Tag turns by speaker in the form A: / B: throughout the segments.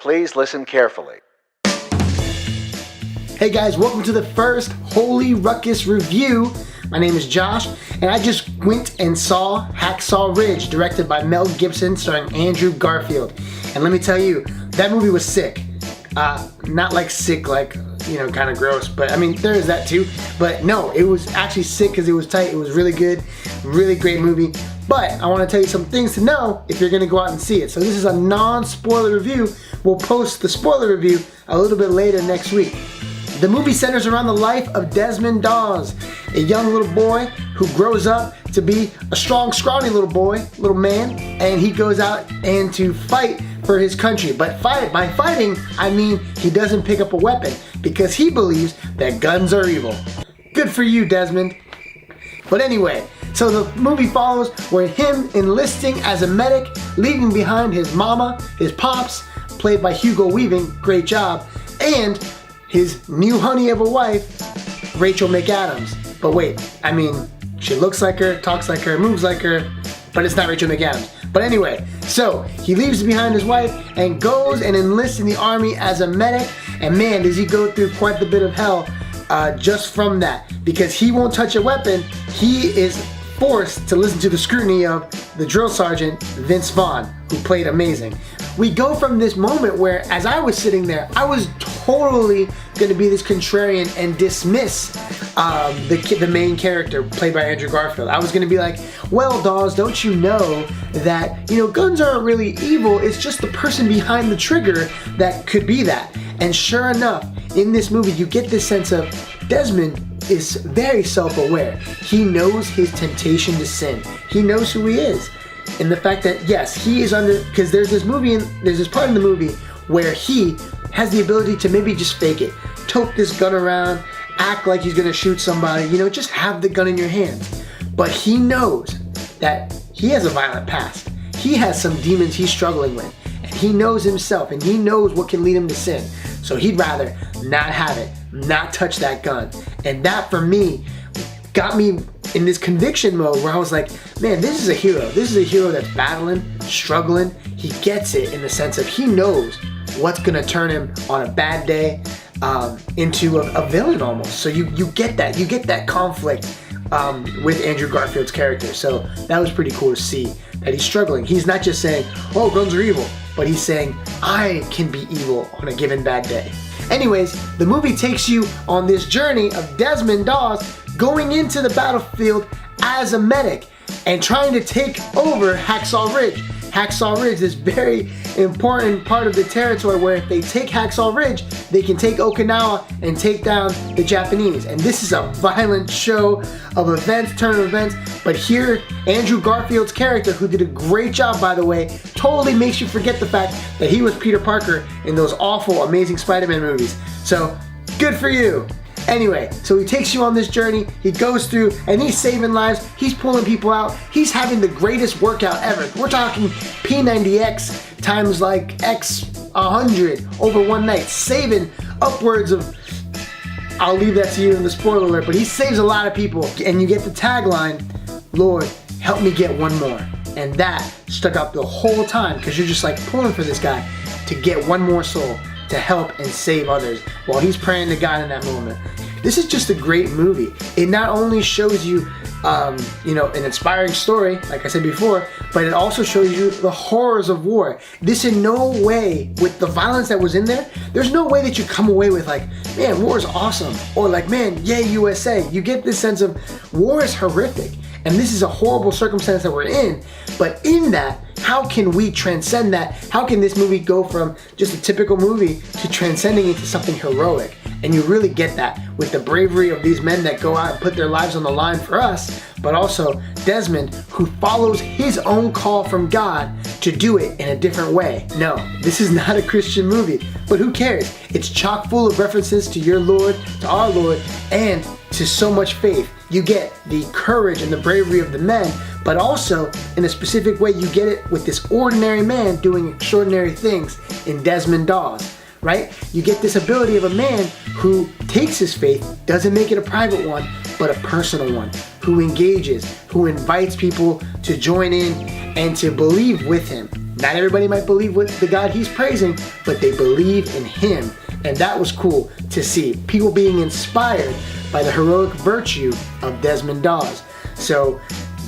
A: Please listen carefully.
B: Hey guys, welcome to the first Holy Ruckus review. My name is Josh, and I just went and saw Hacksaw Ridge, directed by Mel Gibson, starring Andrew Garfield. And let me tell you, that movie was sick. Not like sick, like, kind of gross, but I mean, there is that too. But no, it was actually sick because it was tight. It was really good, really great movie. But I want to tell you some things to know if you're going to go out and see it. So this is a non-spoiler review. We'll post the spoiler review a little bit later next week. The movie centers around the life of Desmond Dawes, a young little boy who grows up to be a strong, scrawny little man, and he goes out and to fight for his country. But by fighting, I mean he doesn't pick up a weapon because he believes that guns are evil. Good for you, Desmond. But anyway, so the movie follows where him enlisting as a medic, leaving behind his mama, his pops, played by Hugo Weaving, great job, and his new honey of a wife, Rachel McAdams. But wait, I mean, she looks like her, talks like her, moves like her, but it's not Rachel McAdams. But anyway, so he leaves behind his wife and goes and enlists in the army as a medic, and man, does he go through quite the bit of hell just from that, because he won't touch a weapon. He is forced to listen to the scrutiny of the drill sergeant, Vince Vaughn, who played amazing. We go from this moment where, as I was sitting there, I was totally going to be this contrarian and dismiss the main character played by Andrew Garfield. I was going to be like, well, Dawes, don't you know that, guns aren't really evil, it's just the person behind the trigger that could be that. And sure enough, in this movie, you get this sense of Desmond is very self-aware. He knows his temptation to sin. He knows who he is. And the fact that, yes, he is because there's this part in the movie where he has the ability to maybe just fake it, tote this gun around, act like he's gonna shoot somebody, just have the gun in your hands. But he knows that he has a violent past. He has some demons he's struggling with, and he knows himself, and he knows what can lead him to sin. So he'd rather not have it, not touch that gun. And that, for me, got me in this conviction mode where I was like, man, this is a hero. This is a hero that's battling, struggling. He gets it in the sense of he knows what's gonna turn him on a bad day into a villain almost. So you get that. You get that conflict with Andrew Garfield's character. So that was pretty cool to see that he's struggling. He's not just saying, oh, guns are evil, but he's saying, I can be evil on a given bad day. Anyways, the movie takes you on this journey of Desmond Dawes going into the battlefield as a medic and trying to take over Hacksaw Ridge. Hacksaw Ridge, this very important part of the territory where if they take Hacksaw Ridge, they can take Okinawa and take down the Japanese. And this is a violent show of events, turn of events. But here, Andrew Garfield's character, who did a great job, by the way, totally makes you forget the fact that he was Peter Parker in those awful, Amazing Spider-Man movies. So, good for you. Anyway, so he takes you on this journey, he goes through, and he's saving lives, he's pulling people out, he's having the greatest workout ever. We're talking P90X times like X 100 over one night, saving upwards of, I'll leave that to you in the spoiler alert, but he saves a lot of people. And you get the tagline, Lord, help me get one more. And that stuck out the whole time, because you're just like pulling for this guy to get one more soul, to help and save others while he's praying to God in that moment. This is just a great movie. It not only shows you, an inspiring story, like I said before, but it also shows you the horrors of war. This in no way, with the violence that was in there, there's no way that you come away with like, man, war is awesome, or like, man, yay USA. You get this sense of war is horrific, and this is a horrible circumstance that we're in, but in that, how can we transcend that? How can this movie go from just a typical movie to transcending into something heroic? And you really get that with the bravery of these men that go out and put their lives on the line for us, but also Desmond, who follows his own call from God to do it in a different way. No, this is not a Christian movie, but who cares? It's chock full of references to your Lord, to our Lord, and to so much faith. You get the courage and the bravery of the men, but also in a specific way you get it with this ordinary man doing extraordinary things in Desmond Dawes, right? You get this ability of a man who takes his faith, doesn't make it a private one, but a personal one, who engages, who invites people to join in and to believe with him. Not everybody might believe what the God he's praising, but they believe in him. And that was cool to see. People being inspired by the heroic virtue of Desmond Dawes. So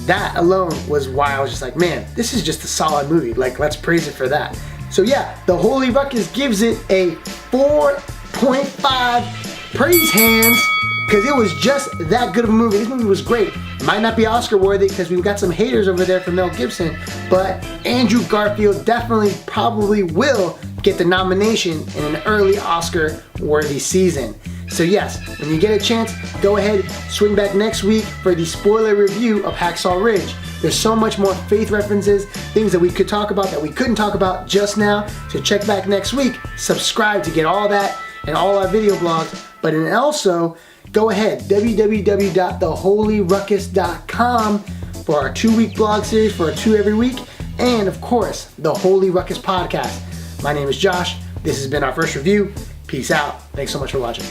B: that alone was why I was just like, man, this is just a solid movie. Like, let's praise it for that. So yeah, the Holy Ruckus gives it a 4.5 praise hands, because it was just that good of a movie. This movie was great. It might not be Oscar worthy because we've got some haters over there for Mel Gibson, but Andrew Garfield definitely probably will get the nomination in an early Oscar worthy season. So yes, when you get a chance, go ahead, swing back next week for the spoiler review of Hacksaw Ridge. There's so much more faith references, things that we could talk about that we couldn't talk about just now. So check back next week, subscribe to get all that and all our video blogs. But then also, go ahead, www.theholyruckus.com for our 2-week blog series for our 2 every week. And of course, the Holy Ruckus podcast. My name is Josh. This has been our first review. Peace out. Thanks so much for watching.